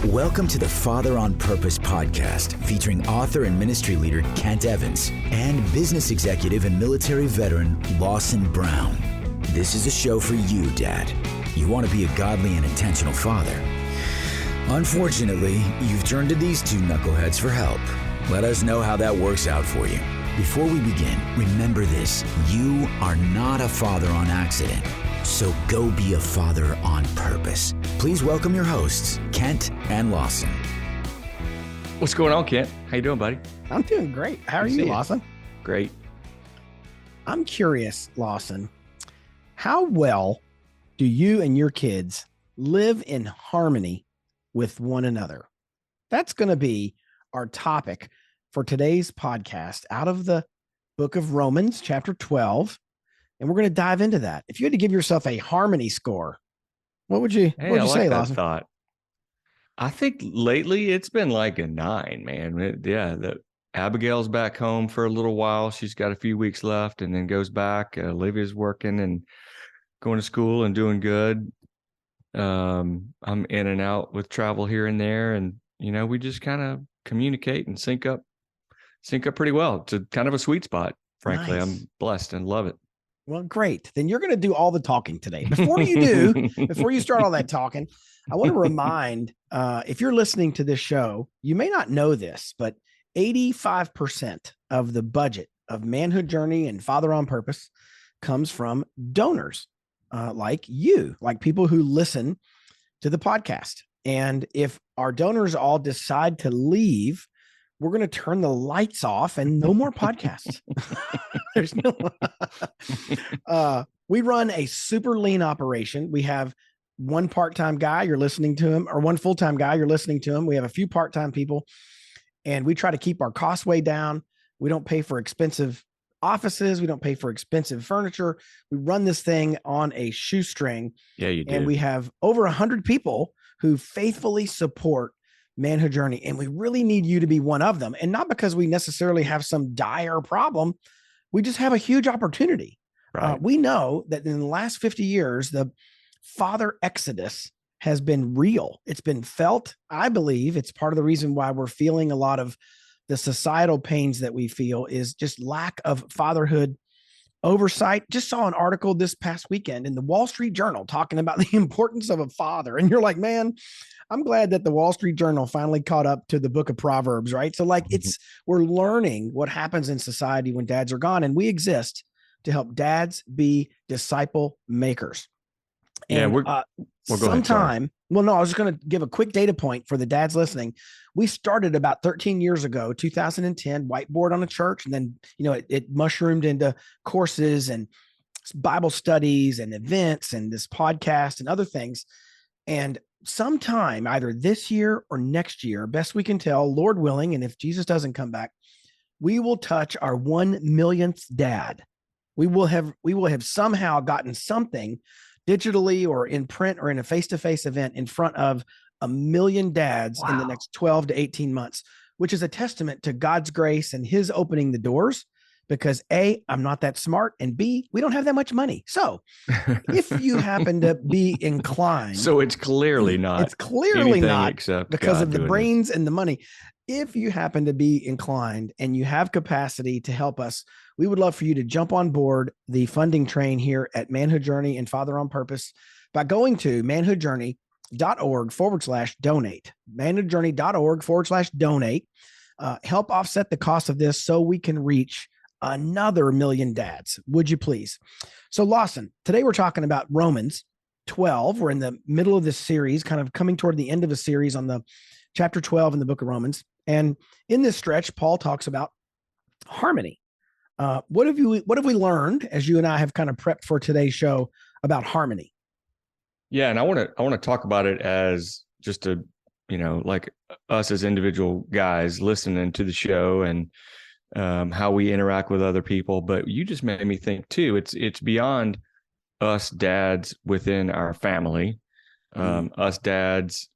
Welcome to the Father on Purpose podcast, featuring author and ministry leader Kent Evans and business executive and military veteran Lawson Brown. This is a show for you, Dad. You want to be a godly and intentional father. Unfortunately, you've turned to these two knuckleheads for help. Let us know how that works out for you. Before we begin, remember this: you are not a father on accident. So go be a father on purpose. Please welcome your hosts, Kent and Lawson. What's going on, Kent? How you doing, buddy? I'm doing great. How are you, Lawson? Great. I'm curious, Lawson, how well do you and your kids live in harmony with one another? That's going to be our topic for today's podcast out of the book of Romans, chapter 12. And we're going to dive into that. If you had to give yourself a harmony score, what would you say, Lawson? Thought. I think lately it's been like a 9, man. Abigail's back home for a little while. She's got a few weeks left and then goes back. Olivia's working and going to school and doing good. I'm in and out with travel here and there. And, we just kind of communicate and sync up pretty well. It's kind of a sweet spot, frankly. Nice. I'm blessed and love it. Well, great. Then you're going to do all the talking today. Before you start all that talking, I want to remind, if you're listening to this show, you may not know this, but 85% of the budget of Manhood Journey and Father on Purpose comes from donors like you, like people who listen to the podcast. And if our donors all decide to leave, we're going to turn the lights off and no more podcasts. There's no, we run a super lean operation. We have one part-time guy, you're listening to him, or one full-time guy, you're listening to him. We have a few part-time people, and we try to keep our costs way down. We don't pay for expensive offices. We don't pay for expensive furniture. We run this thing on a shoestring. Yeah, you do. And we have over 100 people who faithfully support Manhood Journey. And we really need you to be one of them. And not because we necessarily have some dire problem. We just have a huge opportunity. Right. We know that in the last 50 years, the father exodus has been real. It's been felt. I believe it's part of the reason why we're feeling a lot of the societal pains that we feel is just lack of fatherhood oversight. Just saw an article this past weekend in the Wall Street Journal talking about the importance of a father. And you're like, man, I'm glad that the Wall Street Journal finally caught up to the book of Proverbs, right? So we're learning what happens in society when dads are gone, and we exist to help dads be disciple makers. Yeah, And I was just going to give a quick data point for the dads listening. We started about 13 years ago, 2010, whiteboard on a church. And then, it mushroomed into courses and Bible studies and events and this podcast and other things. And sometime either this year or next year, best we can tell, Lord willing, and if Jesus doesn't come back, we will touch our 1 millionth dad. We will have somehow gotten something digitally or in print or in a face-to-face event in front of 1 million dads in the next 12 to 18 months, which is a testament to God's grace and his opening the doors. Because A, I'm not that smart, and B, we don't have that much money. So if you happen to be inclined. So it's clearly not. It's clearly not except because God of the doing brains and the money. If you happen to be inclined and you have capacity to help us, we would love for you to jump on board the funding train here at Manhood Journey and Father on Purpose by going to manhoodjourney.org/donate, manhoodjourney.org/donate. Help offset the cost of this so we can reach another 1 million dads. Would you please? So Lawson, today we're talking about Romans 12. We're in the middle of this series, kind of coming toward the end of the series on the chapter 12 in the book of Romans. And in this stretch, Paul talks about harmony. What have we learned as you and I have kind of prepped for today's show about harmony? Yeah, and I want to talk about it as just like us as individual guys listening to the show and how we interact with other people. But you just made me think too. It's beyond us dads within our family, us dads,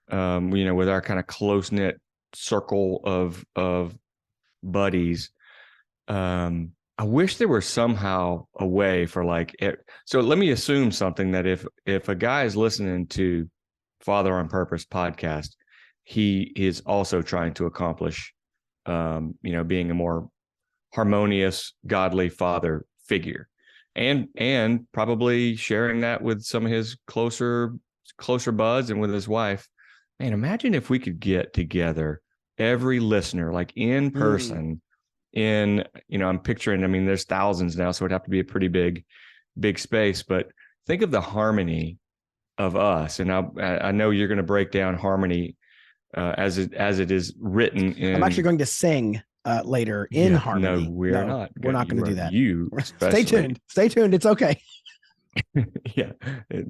with our kind of close knit circle of buddies. I wish there were somehow a way for so let me assume something that if a guy is listening to Father on Purpose podcast he is also trying to accomplish, being a more harmonious, godly father figure, and probably sharing that with some of his closer buds and with his wife. Man, imagine if we could get together, every listener, like in person, I'm picturing, I mean, there's thousands now, so it'd have to be a pretty big space, but think of the harmony of us. And I know you're going to break down harmony as it is written in. I'm actually going to sing later in harmony. No, we're not. We're not going to do that. You stay tuned. Stay tuned. It's okay. Yeah,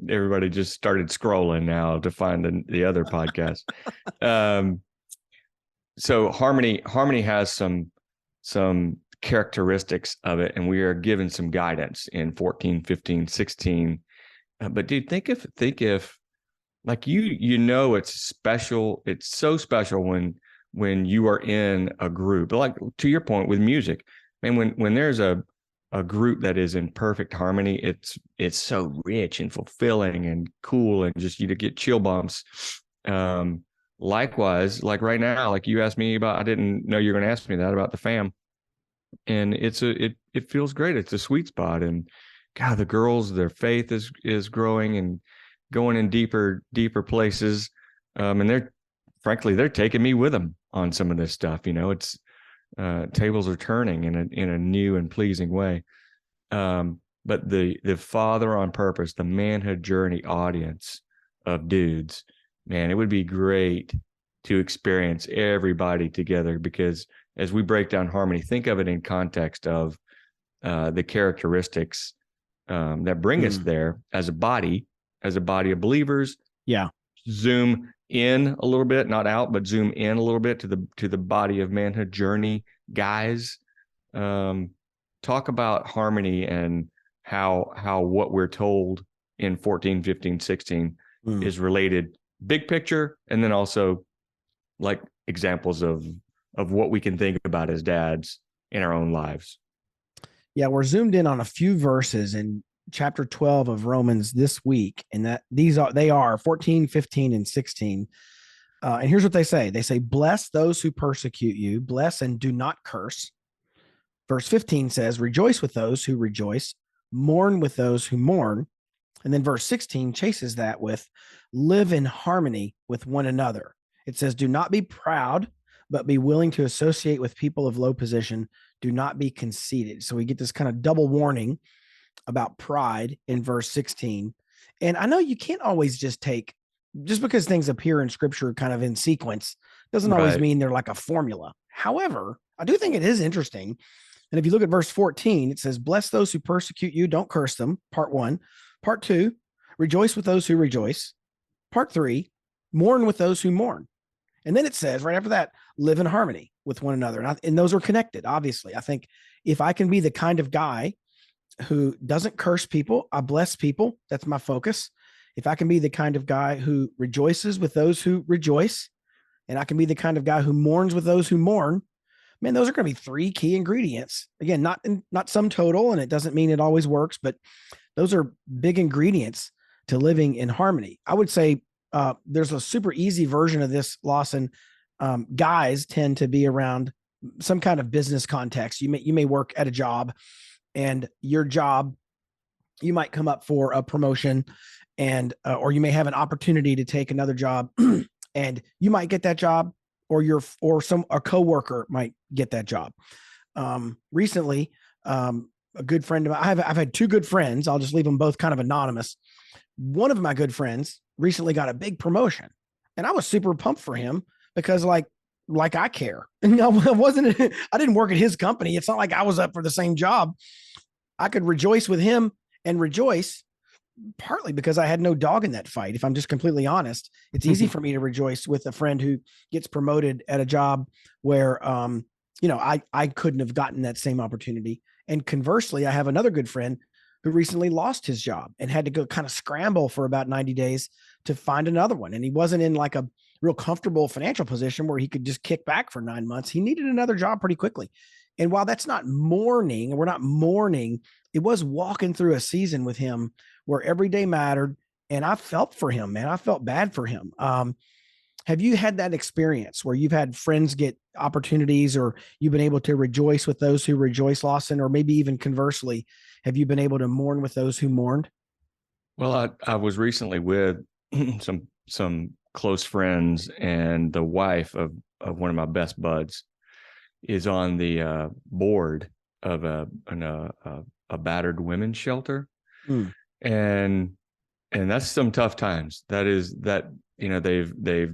everybody just started scrolling now to find the other podcast. So harmony has some characteristics of it, and we are given some guidance in 14, 15, 16. But dude, think if like it's special. It's so special when you are in a group. Like to your point with music, and when there's a group that is in perfect harmony, it's so rich and fulfilling and cool, and just you to get chill bumps. Likewise, like right now, like you asked me about, I didn't know you were going to ask me that about the fam, and it feels great. It's a sweet spot, and God, the girls, their faith is growing and going in deeper places, and they're taking me with them on some of this stuff. It's tables are turning in a new and pleasing way. But the Father on Purpose, the Manhood Journey audience of dudes, man, it would be great to experience everybody together, because as we break down harmony, think of it in context of the characteristics that bring us there as a body of believers. Yeah. Zoom in a little bit, not out, but zoom in a little bit to the body of Manhood Journey guys. Talk about harmony and how what we're told in 14, 15, 16 is related, big picture, and then also like examples of what we can think about as dads in our own lives. Yeah, we're zoomed in on a few verses in chapter 12 of Romans this week, and that they are 14, 15, and 16. And here's what they say. They say, bless those who persecute you, bless and do not curse. Verse 15 says, rejoice with those who rejoice, mourn with those who mourn. And then verse 16 chases that with live in harmony with one another. It says, do not be proud, but be willing to associate with people of low position. Do not be conceited. So we get this kind of double warning about pride in verse 16. And I know you can't always just because things appear in scripture kind of in sequence, doesn't always mean they're like a formula. However, I do think it is interesting. And if you look at verse 14, it says, bless those who persecute you, don't curse them. Part 1. Part 2, rejoice with those who rejoice. Part 3, mourn with those who mourn. And then it says right after that, live in harmony with one another. And those are connected, obviously. I think if I can be the kind of guy who doesn't curse people, I bless people, that's my focus. If I can be the kind of guy who rejoices with those who rejoice, and I can be the kind of guy who mourns with those who mourn, man, those are going to be 3 key ingredients. Again, not sum total, and it doesn't mean it always works, but those are big ingredients to living in harmony. I would say there's a super easy version of this, Lawson. Guys tend to be around some kind of business context. You may work at a job, and your job, you might come up for a promotion, and or you may have an opportunity to take another job, and you might get that job, or a coworker might get that job. Recently, a good friend of mine, I've had 2 good friends. I'll just leave them both kind of anonymous. One of my good friends recently got a big promotion, and I was super pumped for him because like I care. And I didn't work at his company. It's not like I was up for the same job. I could rejoice with him and rejoice partly because I had no dog in that fight. If I'm just completely honest, it's easy for me to rejoice with a friend who gets promoted at a job where, I couldn't have gotten that same opportunity. And conversely, I have another good friend who recently lost his job and had to go kind of scramble for about 90 days to find another one. And he wasn't in like a real comfortable financial position where he could just kick back for 9 months. He needed another job pretty quickly. And while that's not mourning, and we're not mourning, it was walking through a season with him where every day mattered. And I felt for him, man. I felt bad for him. Have you had that experience where you've had friends get opportunities, or you've been able to rejoice with those who rejoice, Lawson, or maybe even conversely, have you been able to mourn with those who mourned? Well, I was recently with some close friends, and the wife of one of my best buds is on the board of a battered women's shelter. Mm. And that's some tough times. They've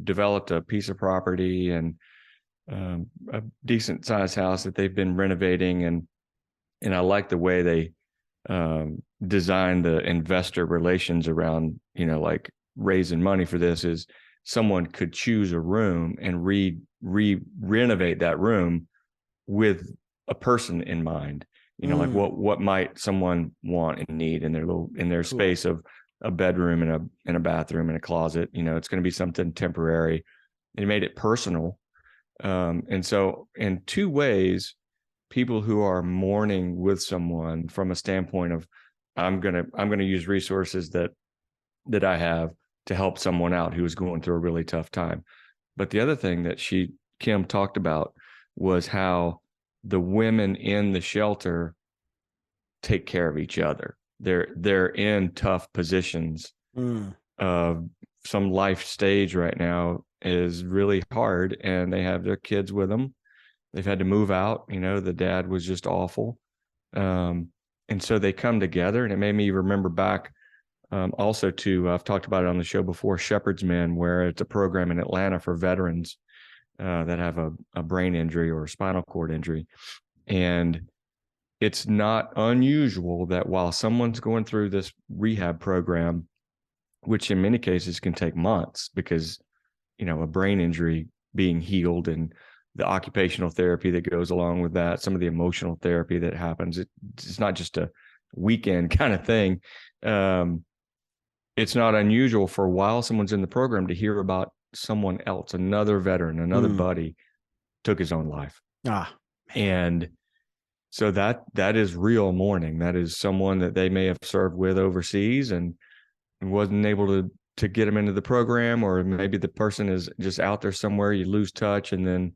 developed a piece of property and a decent sized house that they've been renovating, and I like the way they designed the investor relations around, like raising money for this. Is someone could choose a room and renovate that room with a person in mind, like what might someone want and need in their Cool. space of a bedroom and a bathroom and a closet. It's going to be something temporary. They made it personal. And so in two ways, people who are mourning with someone from a standpoint of, I'm going to use resources that I have to help someone out who is going through a really tough time. But the other thing that Kim talked about was how the women in the shelter take care of each other. They're in tough positions. Some life stage right now is really hard, and they have their kids with them. They've had to move out. The dad was just awful. And so they come together, and it made me remember back also to, I've talked about it on the show before, Shepherd's Men, where it's a program in Atlanta for veterans that have a brain injury or a spinal cord injury. And it's not unusual that while someone's going through this rehab program, which in many cases can take months, because, a brain injury being healed and the occupational therapy that goes along with that, some of the emotional therapy that happens, it's not just a weekend kind of thing. It's not unusual for a while someone's in the program to hear about someone else, another veteran, another buddy took his own life. And so that is real mourning. That is someone that they may have served with overseas and wasn't able to get them into the program, or maybe the person is just out there somewhere, you lose touch. And then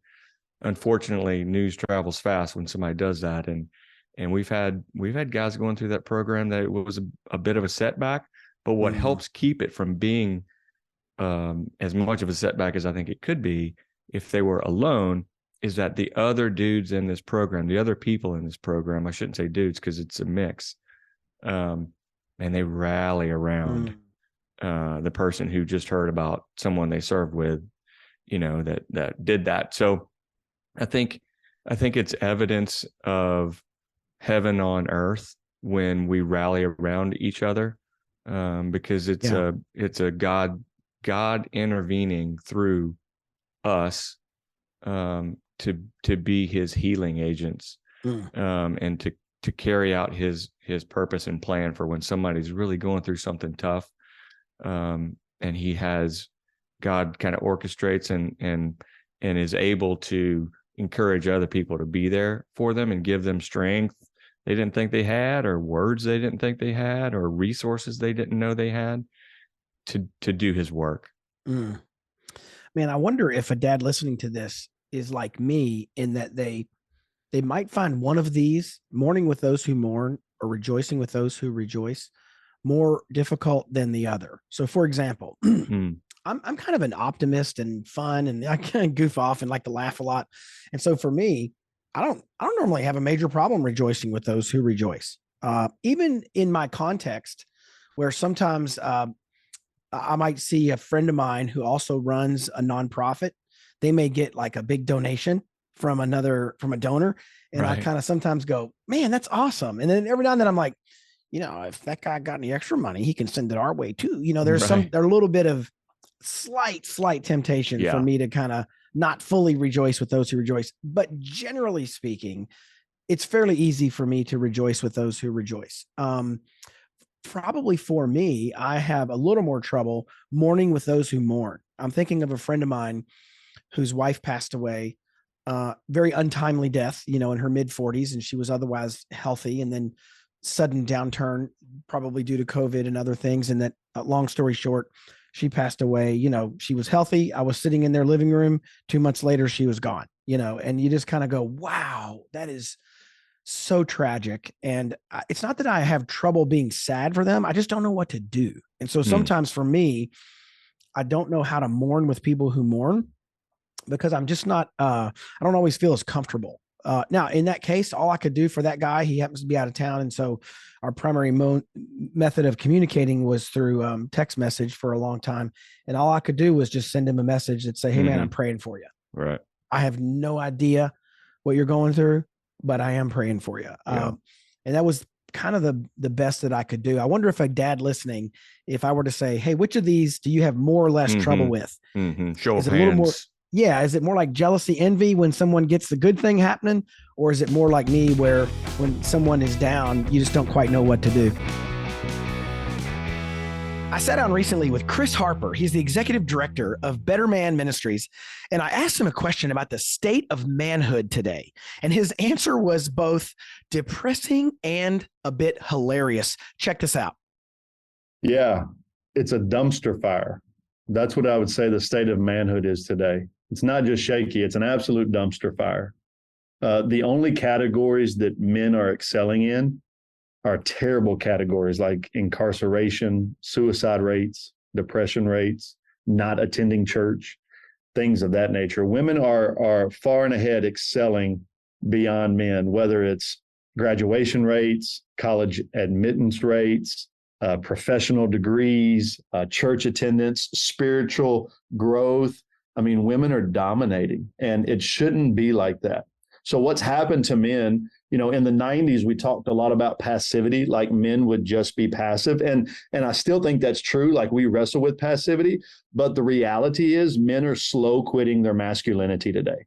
unfortunately news travels fast when somebody does that. And we've had guys going through that program that it was a bit of a setback, but what helps keep it from being as much of a setback as I think it could be if they were alone, is that the other dudes in this program, the other people in this program, I shouldn't say dudes because it's a mix, and they rally around the person who just heard about someone they served with, that did that. So I think it's evidence of heaven on earth when we rally around each other, because it's a God intervening through us to be his healing agents, and to carry out his purpose and plan for when somebody's really going through something tough. And God kind of orchestrates and is able to encourage other people to be there for them and give them strength they didn't think they had, or words they didn't think they had, or resources they didn't know they had to do his work. Man, I wonder if a dad listening to this is like me, in that they might find one of these, mourning with those who mourn or rejoicing with those who rejoice, more difficult than the other. So for example, I'm kind of an optimist and fun, and I kind of goof off and like to laugh a lot. And so for me, I don't normally have a major problem rejoicing with those who rejoice. Even in my context, where sometimes I might see a friend of mine who also runs a nonprofit. They may get like a big donation from a donor. And right. I kind of sometimes go, man, that's awesome. And then every now and then I'm like, if that guy got any extra money, he can send it our way too. There's right. There's a little bit of slight temptation for me to kind of not fully rejoice with those who rejoice. But generally speaking, it's fairly easy for me to rejoice with those who rejoice. Probably for me, I have a little more trouble mourning with those who mourn. I'm thinking of a friend of mine whose wife passed away, very untimely death, in her mid-40s, and she was otherwise healthy, and then sudden downturn, probably due to COVID and other things. And that, long story short, She passed away. She was healthy. I was sitting in their living room. 2 months later, she was gone, and you just kind of go, wow, that is so tragic. And it's not that I have trouble being sad for them. I just don't know what to do. And so sometimes for me, I don't know how to mourn with people who mourn because I'm just not, I don't always feel as comfortable. Now, in that case, all I could do for that guy, he happens to be out of town. And so our primary method of communicating was through text message for a long time. And all I could do was just send him a message that say, hey, man, I'm praying for you. Right. I have no idea what you're going through, but I am praying for you. Yeah. And that was kind of the best that I could do. I wonder if a dad listening, if I were to say, hey, which of these do you have more or less trouble with? Show is of it a little more? hands. Yeah. Is it more like jealousy, envy when someone gets the good thing happening? Or is it more like me where when someone is down, you just don't quite know what to do? I sat down recently with Chris Harper. He's the executive director of Better Man Ministries. And I asked him a question about the state of manhood today. And his answer was both depressing and a bit hilarious. Check this out. Yeah, it's a dumpster fire. That's what I would say the state of manhood is today. It's not just shaky, it's an absolute dumpster fire. The only categories that men are excelling in are terrible categories like incarceration, suicide rates, depression rates, not attending church, things of that nature. Women are far and ahead excelling beyond men, whether it's graduation rates, college admittance rates, professional degrees, church attendance, spiritual growth. I mean, women are dominating, and it shouldn't be like that. So what's happened to men, in the 90s, we talked a lot about passivity, like men would just be passive. And I still think that's true. Like we wrestle with passivity, but the reality is men are slow quitting their masculinity today.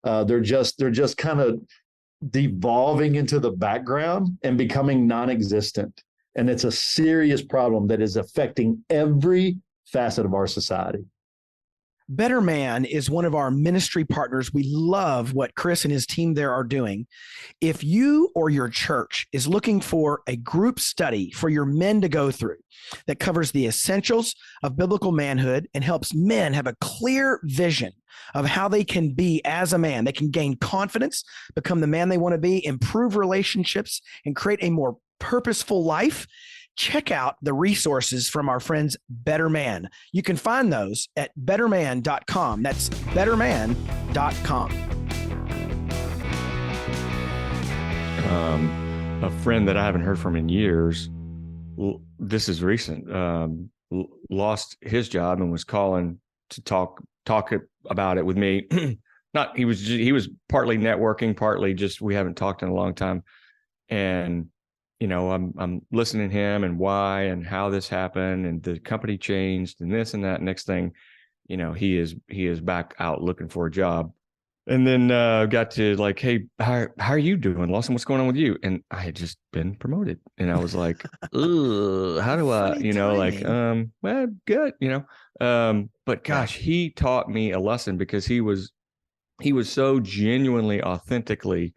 They're just kind of devolving into the background and becoming non-existent. And it's a serious problem that is affecting every facet of our society. Better Man is one of our ministry partners. We love what Chris and his team there are doing. If you or your church is looking for a group study for your men to go through that covers the essentials of biblical manhood and helps men have a clear vision of how they can be as a man, they can gain confidence, become the man they want to be, improve relationships, and create a more purposeful life, check out the resources from our friends Better Man. You can find those at betterman.com. That's betterman.com. A friend that I haven't heard from in years, this is recent, lost his job and was calling to talk about it with me. He was partly networking, partly just we haven't talked in a long time. And I'm listening to him and why and how this happened and the company changed and this and that. Next thing, he is back out looking for a job. And then got to like, hey, how are you doing, Lawson? What's going on with you? And I had just been promoted, and I was like, how do I, well, good, but gosh, he taught me a lesson because he was so genuinely, authentically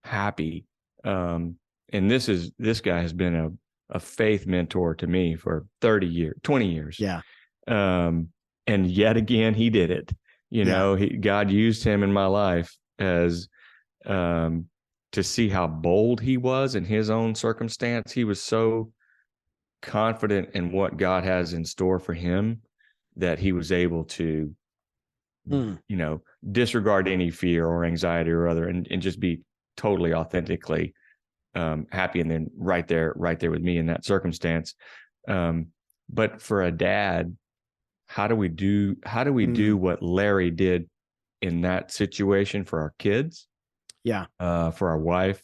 happy. And this guy has been a faith mentor to me for 20 years. Yeah. And yet again, he did it. God used him in my life as to see how bold he was in his own circumstance. He was so confident in what God has in store for him that he was able to, disregard any fear or anxiety or other and just be totally authentically happy, and then right there with me in that circumstance. But for a dad, how do we do what Larry did in that situation for our kids? Yeah. For our wife,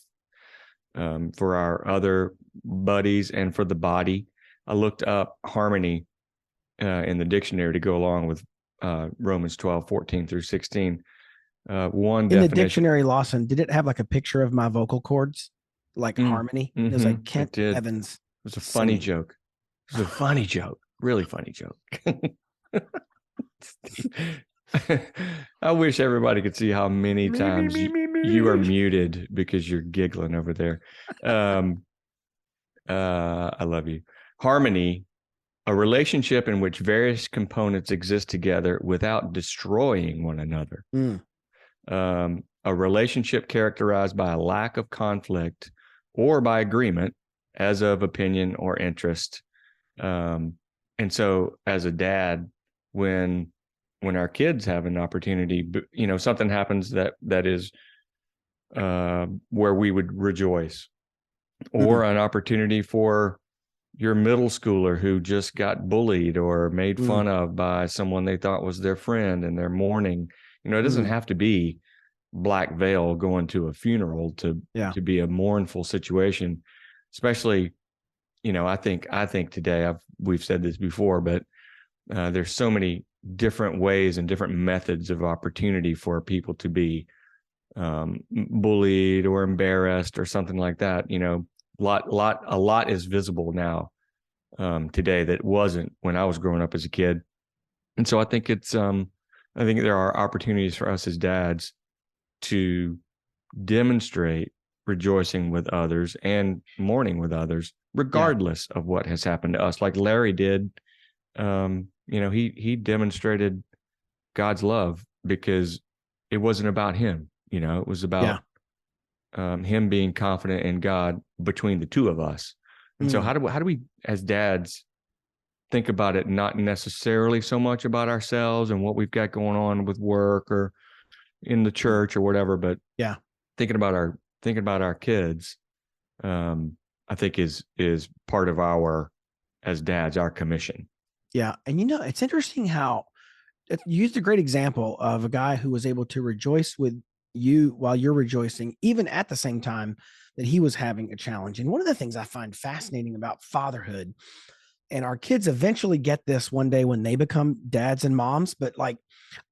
for our other buddies, and for the body. I looked up harmony in the dictionary to go along with Romans 12:14 through 16. One in the dictionary, Lawson, did it have like a picture of my vocal cords? Like harmony. It was like Kent Evans. It was a funny joke. It was a funny joke. Really funny joke. I wish everybody could see how many times you are muted because you're giggling over there. I love you. Harmony a relationship in which various components exist together without destroying one another. A relationship characterized by a lack of conflict or by agreement as of opinion or interest. And so as a dad, when our kids have an opportunity, you know, something happens that is where we would rejoice, or an opportunity for your middle schooler who just got bullied or made fun of by someone they thought was their friend and they're mourning. You know, it doesn't have to be black veil going to a funeral to be a mournful situation, especially, you know, I think today we've said this before, but there's so many different ways and different methods of opportunity for people to be bullied or embarrassed or something like that. You know, a lot is visible now today that wasn't when I was growing up as a kid. And so I think I think there are opportunities for us as dads to demonstrate rejoicing with others and mourning with others, regardless of what has happened to us. Like Larry did, you know, he demonstrated God's love because it wasn't about him. You know, it was about him being confident in God between the two of us. And so how do we as dads think about it, not necessarily so much about ourselves and what we've got going on with work or in the church or whatever, but thinking about our kids, I think is part of our, as dads, our commission. Yeah. And you know, it's interesting how you used a great example of a guy who was able to rejoice with you while you're rejoicing, even at the same time that he was having a challenge. And one of the things I find fascinating about fatherhood, and our kids eventually get this one day when they become dads and moms, but like,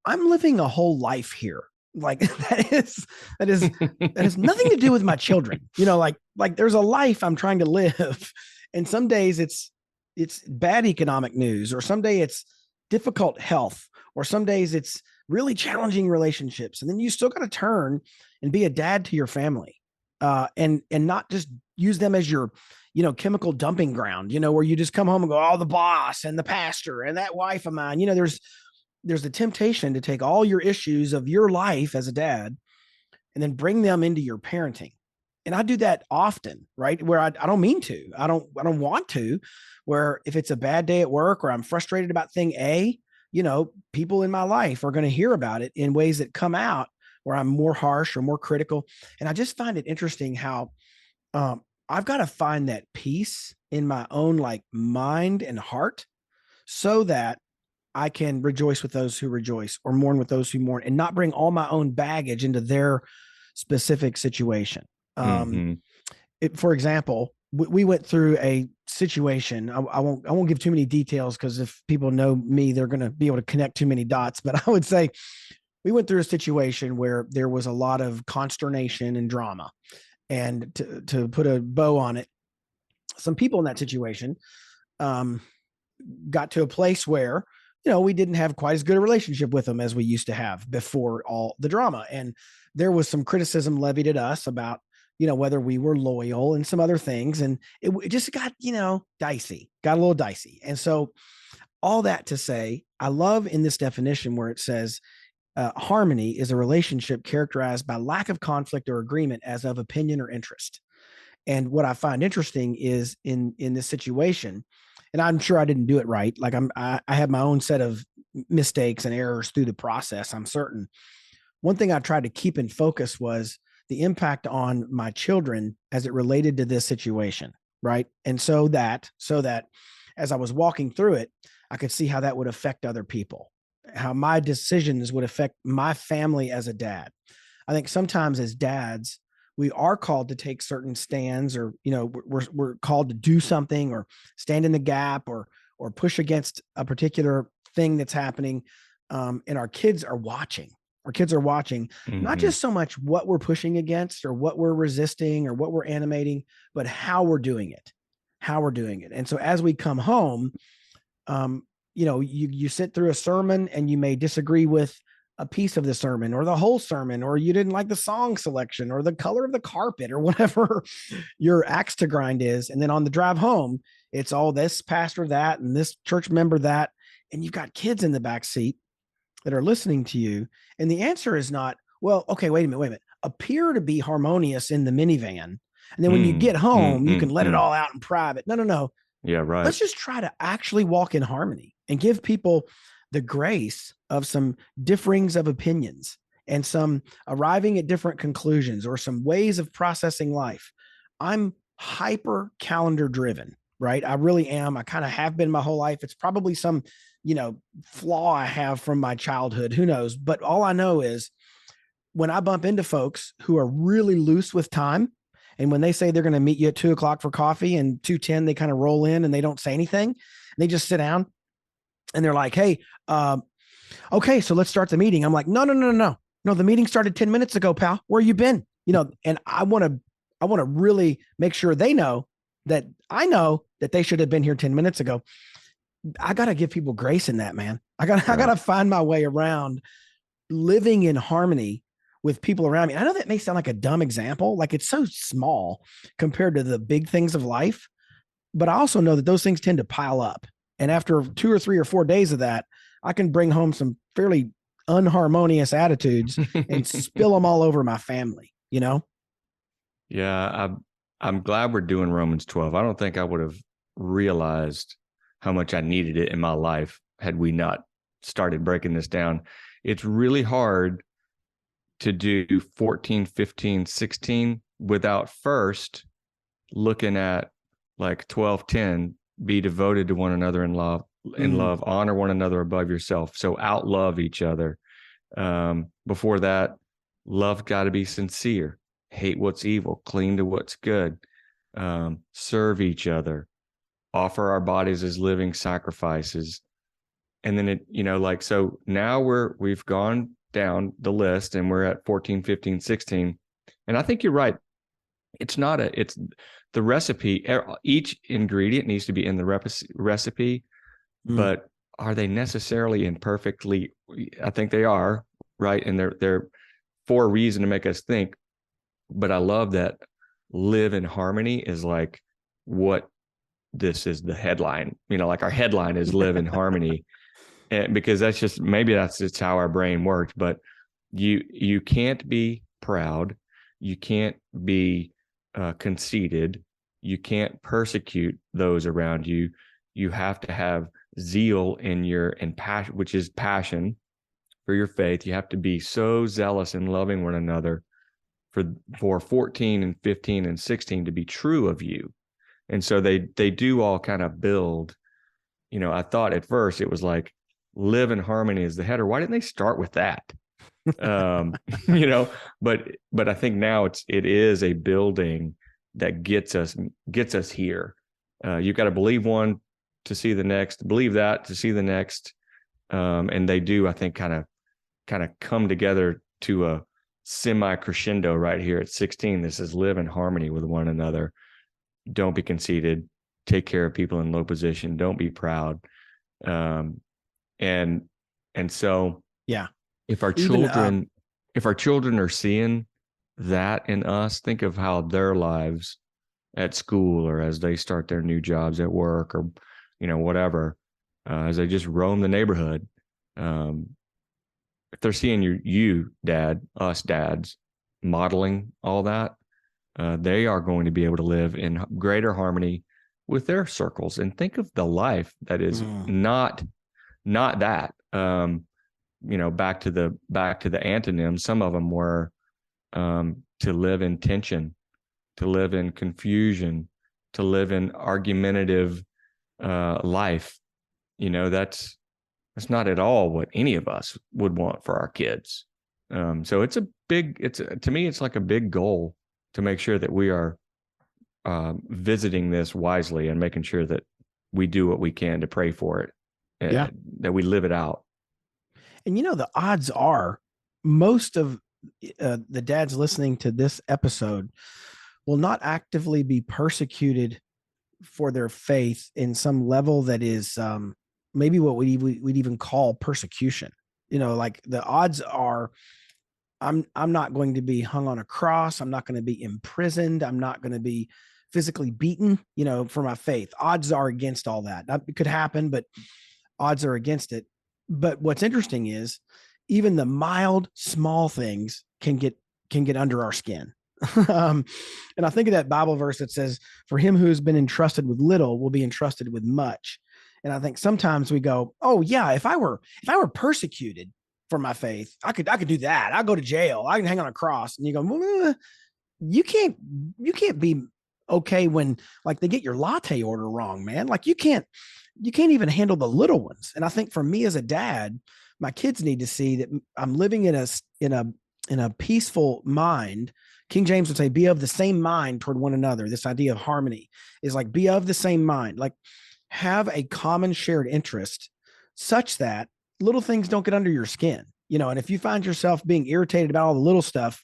I'm living a whole life here. Like that has nothing to do with my children. You know, like there's a life I'm trying to live. And some days it's bad economic news, or someday it's difficult health, or some days it's really challenging relationships. And then you still got to turn and be a dad to your family, and not just use them as your, you know, chemical dumping ground, you know, where you just come home and go, oh, the boss and the pastor and that wife of mine. You know, there's the temptation to take all your issues of your life as a dad and then bring them into your parenting. And I do that often, right? Where I don't mean to, I don't want to, where if it's a bad day at work or I'm frustrated about thing A, you know, people in my life are going to hear about it in ways that come out where I'm more harsh or more critical. And I just find it interesting how I've got to find that peace in my own like mind and heart so that I can rejoice with those who rejoice or mourn with those who mourn, and not bring all my own baggage into their specific situation. For example, we went through a situation. I won't give too many details, because if people know me, they're going to be able to connect too many dots. But I would say we went through a situation where there was a lot of consternation and drama. And to put a bow on it, some people in that situation got to a place where, you know, we didn't have quite as good a relationship with them as we used to have before all the drama. And there was some criticism levied at us about, you know, whether we were loyal and some other things. And it just got, you know, got a little dicey. And so all that to say, I love in this definition where it says, harmony is a relationship characterized by lack of conflict or agreement as of opinion or interest. And what I find interesting is in this situation, and I'm sure I didn't do it right. Like I have my own set of mistakes and errors through the process, I'm certain. One thing I tried to keep in focus was the impact on my children as it related to this situation, right? And so that as I was walking through it, I could see how that would affect other people, how my decisions would affect my family as a dad. I think sometimes as dads, we are called to take certain stands, or, you know, we're called to do something or stand in the gap or push against a particular thing that's happening. And our kids are watching. Not just so much what we're pushing against or what we're resisting or what we're animating, but how we're doing it. And so as we come home, you know, you sit through a sermon and you may disagree with a piece of the sermon or the whole sermon, or you didn't like the song selection or the color of the carpet or whatever your axe to grind is. And then on the drive home, it's all this pastor that and this church member that, and you've got kids in the back seat that are listening to you. And the answer is not, well, okay, wait a minute. Appear to be harmonious in the minivan. And then when you get home, you can let it all out in private. No. Yeah, right. Let's just try to actually walk in harmony and give people the grace of some differings of opinions and some arriving at different conclusions or some ways of processing life. I'm hyper calendar driven, right? I really am. I kind of have been my whole life. It's probably some, flaw I have from my childhood. Who knows? But all I know is when I bump into folks who are really loose with time, and when they say they're going to meet you at 2:00 for coffee and 2:10, they kind of roll in and they don't say anything. They just sit down and they're like, hey, okay, so let's start the meeting. I'm like, no. The meeting started 10 minutes ago, pal. Where you been? And I want to really make sure they know that I know that they should have been here 10 minutes ago. I got to give people grace in that, man. I got to find my way around living in harmony with people around me. I know that may sound like a dumb example, like it's so small compared to the big things of life, but I also know that those things tend to pile up. And after 2 or 3 or 4 days of that, I can bring home some fairly unharmonious attitudes and spill them all over my family, Yeah, I'm glad we're doing Romans 12. I don't think I would have realized how much I needed it in my life had we not started breaking this down. It's really hard to do 14, 15, 16 without first looking at like 12, 10, be devoted to one another in love, honor one another above yourself. So outlove each other. Before that, love got to be sincere, hate what's evil, cling to what's good, serve each other, offer our bodies as living sacrifices. And then so now we've gone down the list and we're at 14, 15, 16. And I think you're right. It's the recipe. Each ingredient needs to be in the recipe, but are they necessarily in perfectly? I think they are, right? And they're for a reason to make us think. But I love that live in harmony is like what this is the headline, like our headline is live in harmony. And because that's just how our brain works. But you can't be proud. You can't be conceited. You can't persecute those around you. You have to have zeal in passion, which is passion for your faith. You have to be so zealous in loving one another for 14 and 15 and 16 to be true of you. And so they do all kind of build, I thought at first it was like live in harmony as the header. Why didn't they start with that? But I think now it is a building that gets us here. You've got to believe one to see the next, believe that to see the next. And they do, I think, kind of come together to a semi crescendo right here at 16. This is live in harmony with one another. Don't be conceited. Take care of people in low position. Don't be proud. And so, yeah, if our children are seeing that in us, think of how their lives at school or as they start their new jobs at work or, whatever, as they just roam the neighborhood. If they're seeing you dad, us dads modeling all that, they are going to be able to live in greater harmony with their circles. And think of the life that is not that. Back to the antonyms. Some of them were to live in tension, to live in confusion, to live in argumentative life. That's not at all what any of us would want for our kids. So to me, it's like a big goal to make sure that we are visiting this wisely and making sure that we do what we can to pray for it, that we live it out. And the odds are most of the dads listening to this episode will not actively be persecuted for their faith in some level that is maybe what we'd even call persecution, like the odds are I'm not going to be hung on a cross. I'm not going to be imprisoned. I'm not going to be physically beaten, for my faith. Odds are against all that. It could happen, but odds are against it. But what's interesting is even the mild, small things can get under our skin. And I think of that Bible verse that says, "For him who has been entrusted with little will be entrusted with much." And I think sometimes we go, "Oh yeah, if I were persecuted for my faith, I could do that. I'll go to jail. I can hang on a cross." And you go, well, you can't be okay when like they get your latte order wrong, man. Like you can't even handle the little ones. And I think for me as a dad, my kids need to see that I'm living in a peaceful mind. King James would say, "Be of the same mind toward one another." This idea of harmony is like, be of the same mind, like have a common shared interest such that little things don't get under your skin, and if you find yourself being irritated about all the little stuff,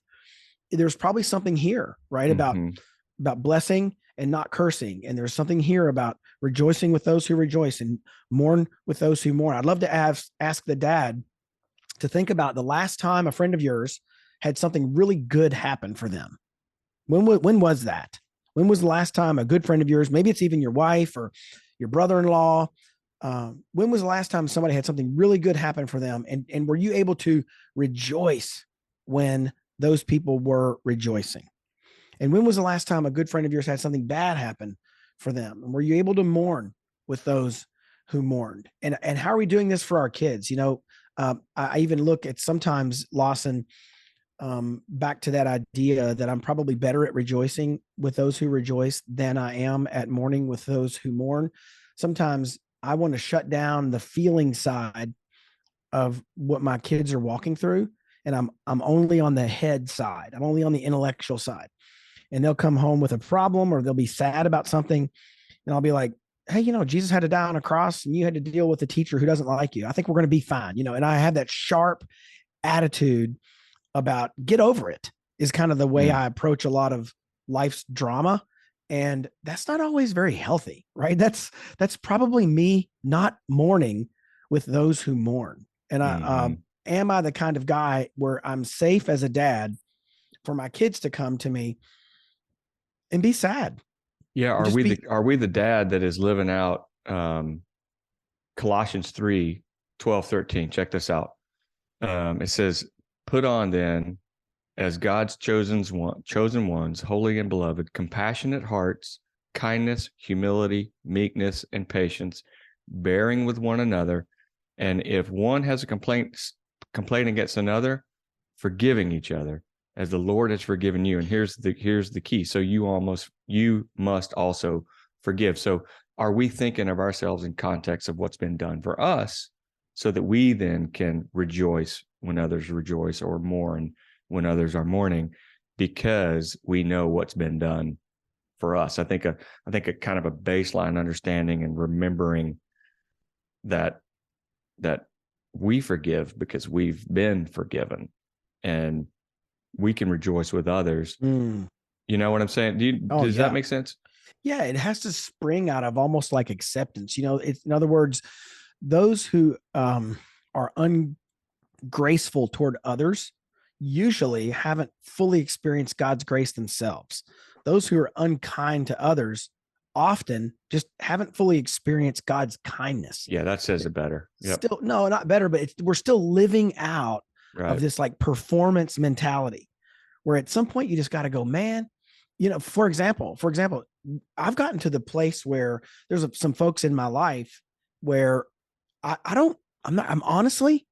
there's probably something here, right? Mm-hmm. About blessing and not cursing. And there's something here about rejoicing with those who rejoice and mourn with those who mourn. I'd love to ask the dad to think about the last time a friend of yours had something really good happen for them. When was that? When was the last time a good friend of yours, maybe it's even your wife or your brother-in-law, when was the last time somebody had something really good happen for them? And were you able to rejoice when those people were rejoicing? And when was the last time a good friend of yours had something bad happen for them? And were you able to mourn with those who mourned? And how are we doing this for our kids? I even look at sometimes, Lawson, back to that idea that I'm probably better at rejoicing with those who rejoice than I am at mourning with those who mourn. Sometimes I want to shut down the feeling side of what my kids are walking through. And I'm only on the head side. I'm only on the intellectual side. And they'll come home with a problem or they'll be sad about something. And I'll be like, "Hey, Jesus had to die on a cross and you had to deal with a teacher who doesn't like you. I think we're going to be fine." And I have that sharp attitude about get over it is kind of the way I approach a lot of life's drama. And that's not always very healthy, right? That's probably me not mourning with those who mourn. And am I the kind of guy where I'm safe as a dad for my kids to come to me and be sad? Yeah. Are we the dad that is living out Colossians 3:12-13? Check this out. It says, "Put on then, as God's chosen ones, holy and beloved, compassionate hearts, kindness, humility, meekness, and patience, bearing with one another. And if one has a complaint against another, forgiving each other, as the Lord has forgiven you." And here's the key. So you must also forgive. So are we thinking of ourselves in context of what's been done for us so that we then can rejoice when others rejoice or mourn when others are mourning because we know what's been done for us? I think a kind of a baseline understanding and remembering that we forgive because we've been forgiven and we can rejoice with others. You know what I'm saying? Does that make sense? Yeah, it has to spring out of almost like acceptance. It's, in other words, those who are ungraceful toward others usually haven't fully experienced God's grace themselves. Those who are unkind to others often just haven't fully experienced God's kindness. Yeah, that says it better. Yep. Still, no, not better, but we're still living out of this like performance mentality where at some point you just got to go, man, for example, I've gotten to the place where there's some folks in my life where I'm honestly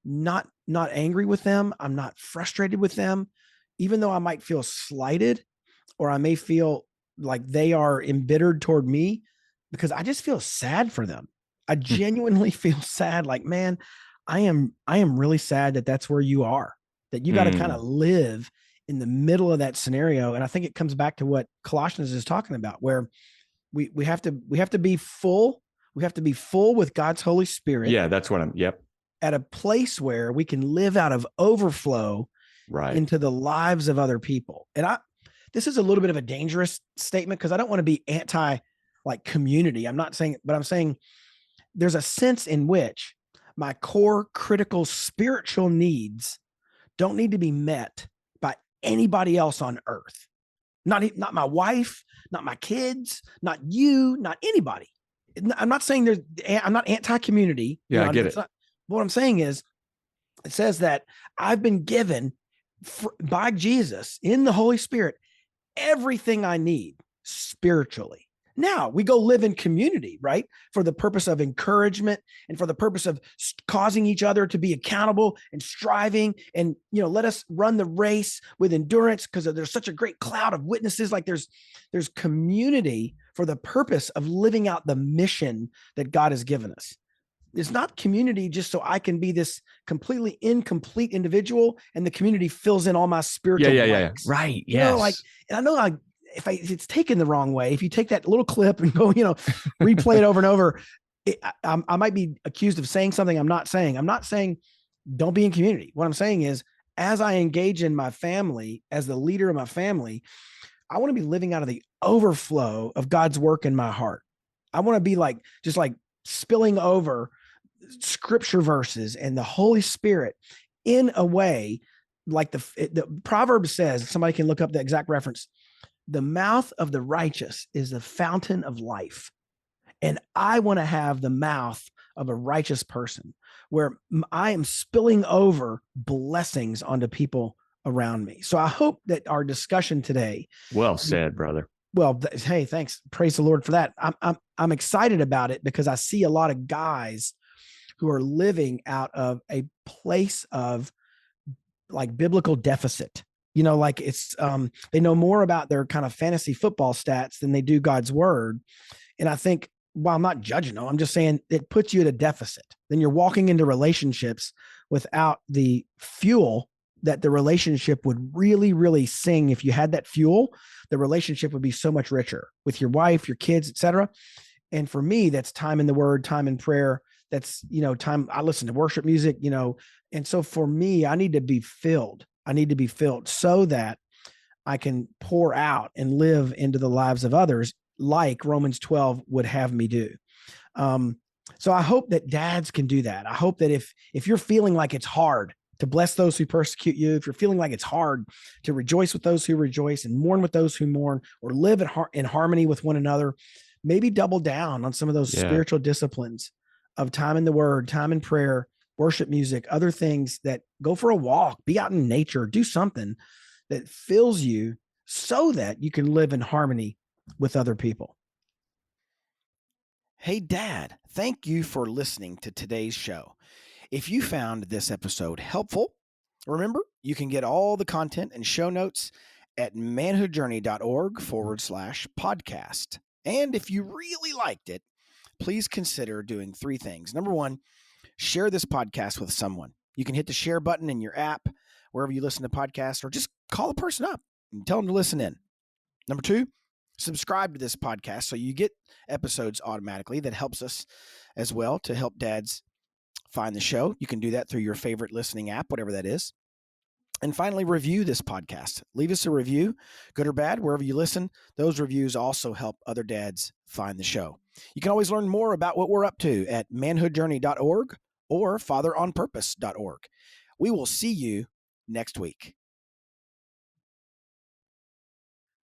not angry with them. I'm not frustrated with them, even though I might feel slighted or I may feel like they are embittered toward me because I just feel sad for them. I genuinely feel sad. Like, man, I am really sad that that's where you are, that you got to kind of live in the middle of that scenario. And I think it comes back to what Colossians is talking about, where we have to be full. We have to be full with God's Holy Spirit. Yeah, that's what at a place where we can live out of overflow into the lives of other people. And this is a little bit of a dangerous statement because I don't want to be anti like community. I'm not saying, but I'm saying there's a sense in which my core critical spiritual needs don't need to be met by anybody else on earth. Not my wife, not my kids, not you, not anybody. I'm not saying I'm not anti-community. Yeah, I get it. What I'm saying is, it says that I've been given by Jesus in the Holy Spirit everything I need spiritually. Now we go live in community, right? For the purpose of encouragement and for the purpose of causing each other to be accountable and striving, and, let us run the race with endurance, because there's such a great cloud of witnesses. Like there's community for the purpose of living out the mission that God has given us. It's not community just so I can be this completely incomplete individual and the community fills in all my spiritual blanks. Right. Yes. And I know if it's taken the wrong way, if you take that little clip and go, replay it over and over, I might be accused of saying something I'm not saying. I'm not saying don't be in community. What I'm saying is, as I engage in my family, as the leader of my family, I want to be living out of the overflow of God's work in my heart. I want to be just spilling over scripture verses and the Holy Spirit in a way like the Proverbs says. Somebody can look up the exact reference. The mouth of the righteous is the fountain of life. And I want to have the mouth of a righteous person where I am spilling over blessings onto people around me. So I hope that our discussion today. Well said, brother. Well, hey, thanks. Praise the Lord for that. I'm excited about it because I see a lot of guys who are living out of a place of biblical deficit. It's they know more about their kind of fantasy football stats than they do God's word. And I think, while I'm not judging them, I'm just saying it puts you at a deficit. Then you're walking into relationships without the fuel that the relationship would really, really sing. If you had that fuel, the relationship would be so much richer with your wife, your kids, etc. And for me, that's time in the word, time in prayer. That's, time I listen to worship music, and so for me, I need to be filled. I need to be filled so that I can pour out and live into the lives of others like Romans 12 would have me do. So I hope that dads can do that. I hope that if you're feeling like it's hard to bless those who persecute you, if you're feeling like it's hard to rejoice with those who rejoice and mourn with those who mourn, or live in harmony with one another, maybe double down on some of those spiritual disciplines of time in the word, time in prayer, worship music, other things. That go for a walk, be out in nature, do something that fills you so that you can live in harmony with other people. Hey, Dad, thank you for listening to today's show. If you found this episode helpful, remember, you can get all the content and show notes at manhoodjourney.org/podcast. And if you really liked it, please consider doing 3 things. Number 1, share this podcast with someone. You can hit the share button in your app, wherever you listen to podcasts, or just call a person up and tell them to listen in. Number 2, subscribe to this podcast so you get episodes automatically. That helps us as well to help dads find the show. You can do that through your favorite listening app, whatever that is. And finally, review this podcast. Leave us a review, good or bad, wherever you listen. Those reviews also help other dads find the show. You can always learn more about what we're up to at manhoodjourney.org or fatheronpurpose.org. We will see you next week.